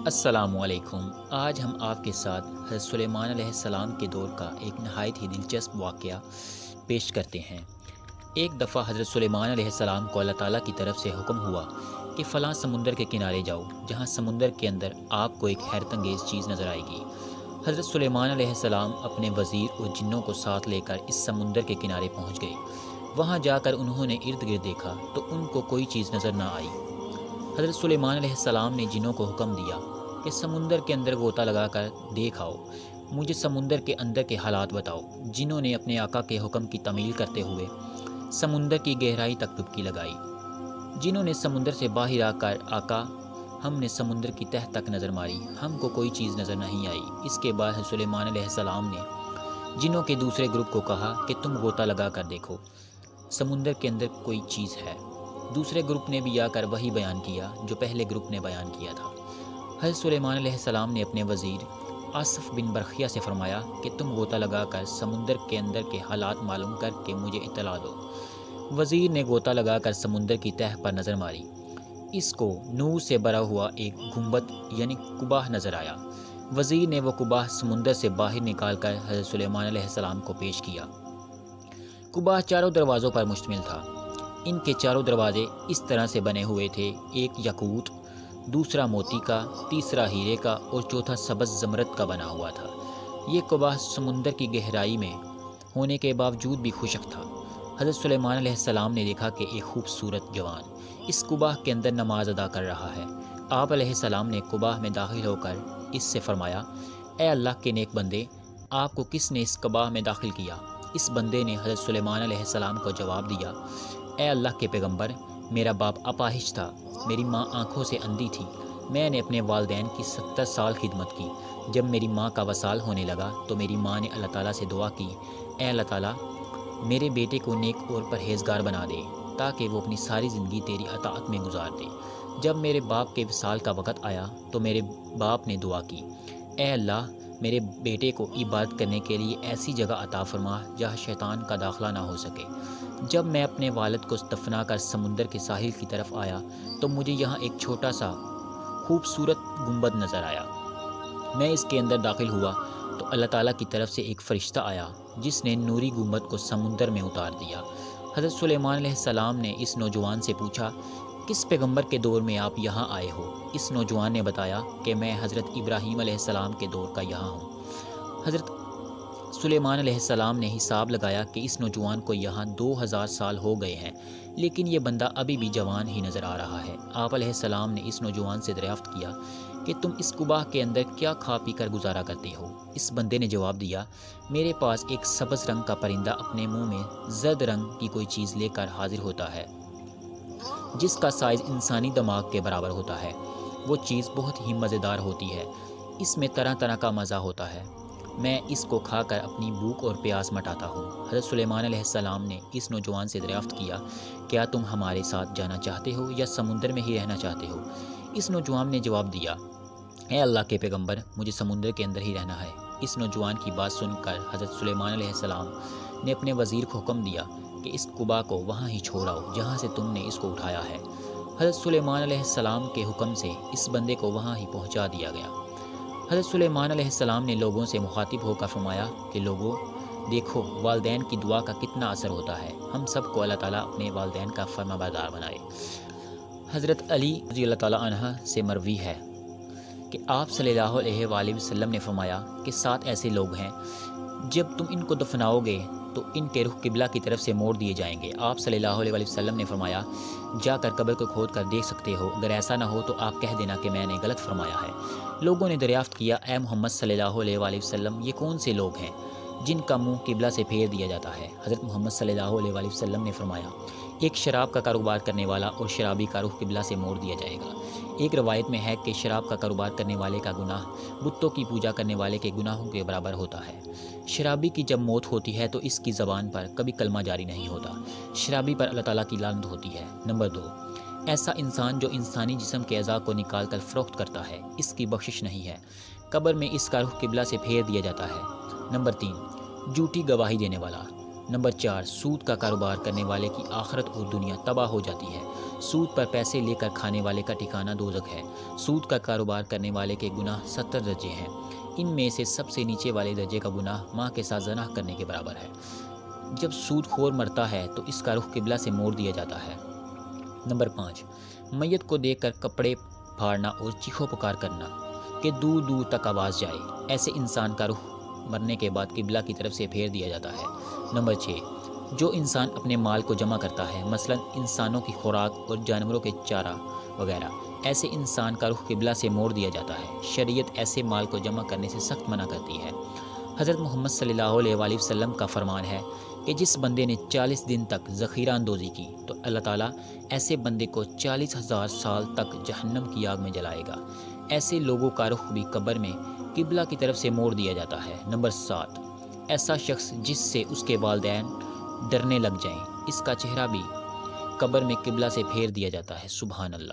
السلام علیکم۔ آج ہم آپ کے ساتھ حضرت سلیمان علیہ السلام کے دور کا ایک نہایت ہی دلچسپ واقعہ پیش کرتے ہیں۔ ایک دفعہ حضرت سلیمان علیہ السلام کو اللہ تعالیٰ کی طرف سے حکم ہوا کہ فلاں سمندر کے کنارے جاؤ، جہاں سمندر کے اندر آپ کو ایک حیرت انگیز چیز نظر آئے گی۔ حضرت سلیمان علیہ السلام اپنے وزیر اور جنوں کو ساتھ لے کر اس سمندر کے کنارے پہنچ گئے۔ وہاں جا کر انہوں نے ارد گرد دیکھا تو ان کو کوئی چیز نظر نہ آئی۔ حضرت سلیمان علیہ السلام نے جنوں کو حکم دیا کہ سمندر کے اندر غوطہ لگا کر دیکھ آؤ، مجھے سمندر کے اندر کے حالات بتاؤ۔ جنوں نے اپنے آقا کے حکم کی تعمیل کرتے ہوئے سمندر کی گہرائی تک ڈبکی لگائی۔ جنوں نے سمندر سے باہر آ کر آقا، ہم نے سمندر کی تہہ تک نظر ماری، ہم کو کوئی چیز نظر نہیں آئی۔ اس کے بعد حضرت سلیمان علیہ السلام نے جنوں کے دوسرے گروپ کو کہا کہ تم غوطہ لگا کر دیکھو، سمندر کے اندر کوئی چیز ہے۔ دوسرے گروپ نے بھی آ کر وہی بیان کیا جو پہلے گروپ نے بیان کیا تھا۔ حضرت سلیمان علیہ السلام نے اپنے وزیر آصف بن برخیہ سے فرمایا کہ تم غوطہ لگا کر سمندر کے اندر کے حالات معلوم کر کے مجھے اطلاع دو۔ وزیر نے غوطہ لگا کر سمندر کی تہہ پر نظر ماری۔ اس کو نور سے بھرا ہوا ایک گنبد یعنی کعبہ نظر آیا۔ وزیر نے وہ کعبہ سمندر سے باہر نکال کر حضرت سلیمان علیہ السلام کو پیش کیا۔ کعبہ چاروں دروازوں پر مشتمل تھا۔ ان کے چاروں دروازے اس طرح سے بنے ہوئے تھے، ایک یاقوت، دوسرا موتی کا، تیسرا ہیرے کا اور چوتھا سبز زمرد کا بنا ہوا تھا۔ یہ کعبہ سمندر کی گہرائی میں ہونے کے باوجود بھی خشک تھا۔ حضرت سلیمان علیہ السلام نے دیکھا کہ ایک خوبصورت جوان اس کعبہ کے اندر نماز ادا کر رہا ہے۔ آپ علیہ السلام نے کعبہ میں داخل ہو کر اس سے فرمایا، اے اللہ کے نیک بندے، آپ کو کس نے اس کعبہ میں داخل کیا؟ اس بندے نے حضرت سلیمان علیہ السلام کو جواب دیا، اے اللہ کے پیغمبر، میرا باپ اپاہج تھا، میری ماں آنکھوں سے اندھی تھی، میں نے اپنے والدین کی 70 سال خدمت کی۔ جب میری ماں کا وصال ہونے لگا تو میری ماں نے اللہ تعالیٰ سے دعا کی، اے اللہ تعالیٰ، میرے بیٹے کو نیک اور پرہیزگار بنا دے تاکہ وہ اپنی ساری زندگی تیری اطاعت میں گزار دے۔ جب میرے باپ کے وصال کا وقت آیا تو میرے باپ نے دعا کی، اے اللہ، میرے بیٹے کو عبادت کرنے کے لیے ایسی جگہ عطا فرما جہاں شیطان کا داخلہ نہ ہو سکے۔ جب میں اپنے والد کو دفنا کر سمندر کے ساحل کی طرف آیا تو مجھے یہاں ایک چھوٹا سا خوبصورت گنبد نظر آیا۔ میں اس کے اندر داخل ہوا تو اللہ تعالیٰ کی طرف سے ایک فرشتہ آیا جس نے نوری گنبد کو سمندر میں اتار دیا۔ حضرت سلیمان علیہ السلام نے اس نوجوان سے پوچھا، کس پیغمبر کے دور میں آپ یہاں آئے ہو؟ اس نوجوان نے بتایا کہ میں حضرت ابراہیم علیہ السلام کے دور کا یہاں ہوں۔ حضرت سلیمان علیہ السلام نے حساب لگایا کہ اس نوجوان کو یہاں 2000 سال ہو گئے ہیں، لیکن یہ بندہ ابھی بھی جوان ہی نظر آ رہا ہے۔ آپ علیہ السلام نے اس نوجوان سے دریافت کیا کہ تم اس کعبہ کے اندر کیا کھا پی کر گزارا کرتے ہو؟ اس بندے نے جواب دیا، میرے پاس ایک سبز رنگ کا پرندہ اپنے منہ میں زرد رنگ کی کوئی چیز لے کر حاضر ہوتا ہے جس کا سائز انسانی دماغ کے برابر ہوتا ہے۔ وہ چیز بہت ہی مزیدار ہوتی ہے، اس میں طرح طرح کا مزہ ہوتا ہے، میں اس کو کھا کر اپنی بھوک اور پیاس مٹاتا ہوں۔ حضرت سلیمان علیہ السلام نے اس نوجوان سے دریافت کیا، کیا تم ہمارے ساتھ جانا چاہتے ہو یا سمندر میں ہی رہنا چاہتے ہو؟ اس نوجوان نے جواب دیا، اے اللہ کے پیغمبر، مجھے سمندر کے اندر ہی رہنا ہے۔ اس نوجوان کی بات سن کر حضرت سلیمان علیہ السلام نے اپنے وزیر کو حکم دیا کہ اس کعبہ کو وہاں ہی چھوڑ آؤ جہاں سے تم نے اس کو اٹھایا ہے۔ حضرت سلیمان علیہ السلام کے حکم سے اس بندے کو وہاں ہی پہنچا دیا گیا۔ حضرت سلیمان علیہ السلام نے لوگوں سے مخاطب ہو کر فرمایا کہ لوگوں، دیکھو والدین کی دعا کا کتنا اثر ہوتا ہے، ہم سب کو اللہ تعالیٰ اپنے والدین کا فرما بردار بنائے۔ حضرت علی رضی اللہ تعالیٰ عنہ سے مروی ہے کہ آپ صلی اللہ علیہ وآلہ وسلم نے فرمایا کہ 7 ایسے لوگ ہیں، جب تم ان کو دفناؤ گے تو ان کے رخ قبلہ کی طرف سے موڑ دیے جائیں گے۔ آپ صلی اللہ علیہ وآلہ وسلم نے فرمایا، جا کر قبر کو کھود کر دیکھ سکتے ہو، اگر ایسا نہ ہو تو آپ کہہ دینا کہ میں نے غلط فرمایا ہے۔ لوگوں نے دریافت کیا، اے محمد صلی اللہ علیہ وآلہ وسلم، یہ کون سے لوگ ہیں جن کا منہ قبلہ سے پھیر دیا جاتا ہے؟ حضرت محمد صلی اللہ علیہ وآلہ وسلم نے فرمایا، ایک شراب کا کاروبار کرنے والا اور شرابی کا رخ قبلہ سے موڑ دیا جائے گا۔ ایک روایت میں ہے کہ شراب کا کاروبار کرنے والے کا گناہ بتوں کی پوجا کرنے والے کے گناہوں کے برابر ہوتا ہے۔ شرابی کی جب موت ہوتی ہے تو اس کی زبان پر کبھی کلمہ جاری نہیں ہوتا، شرابی پر اللہ تعالیٰ کی لعنت ہوتی ہے۔ نمبر 2، ایسا انسان جو انسانی جسم کے اعضاء کو نکال کر فروخت کرتا ہے، اس کی بخشش نہیں ہے، قبر میں اس کا رخ قبلہ سے پھیر دیا جاتا ہے۔ نمبر 3، جھوٹی گواہی دینے والا۔ نمبر 4، سود کا کاروبار کرنے والے کی آخرت اور دنیا تباہ ہو جاتی ہے۔ سود پر پیسے لے کر کھانے والے کا ٹھکانہ دوزخ ہے۔ سود کا کاروبار کرنے والے کے گناہ 70 درجے ہیں۔ ان میں سے سب سے نیچے والے درجے کا گناہ ماں کے ساتھ زنا کرنے کے برابر ہے۔ جب سود خور مرتا ہے تو اس کا رخ قبلہ سے موڑ دیا جاتا ہے۔ نمبر 5، میت کو دیکھ کر کپڑے پھاڑنا اور چیخو پکار کرنا کہ دور دور تک آواز جائے۔ ایسے انسان کا رخ مرنے کے بعد قبلہ کی طرف سے پھیر دیا جاتا ہے۔ نمبر 6، جو انسان اپنے مال کو جمع کرتا ہے، مثلا انسانوں کی خوراک اور جانوروں کے چارہ وغیرہ، ایسے انسان کا رخ قبلہ سے موڑ دیا جاتا ہے۔ شریعت ایسے مال کو جمع کرنے سے سخت منع کرتی ہے۔ حضرت محمد صلی اللہ علیہ وآلہ وسلم کا فرمان ہے کہ جس بندے نے 40 دن تک ذخیرہ اندوزی کی تو اللہ تعالیٰ ایسے بندے کو 40,000 سال تک جہنم کی آگ میں جلائے گا۔ ایسے لوگوں کا رخ بھی قبر میں قبلہ کی طرف سے موڑ دیا جاتا ہے۔ نمبر 7، ایسا شخص جس سے اس کے والدین ڈرنے لگ جائیں، اس کا چہرہ بھی قبر میں قبلہ سے پھیر دیا جاتا ہے۔ سبحان اللہ۔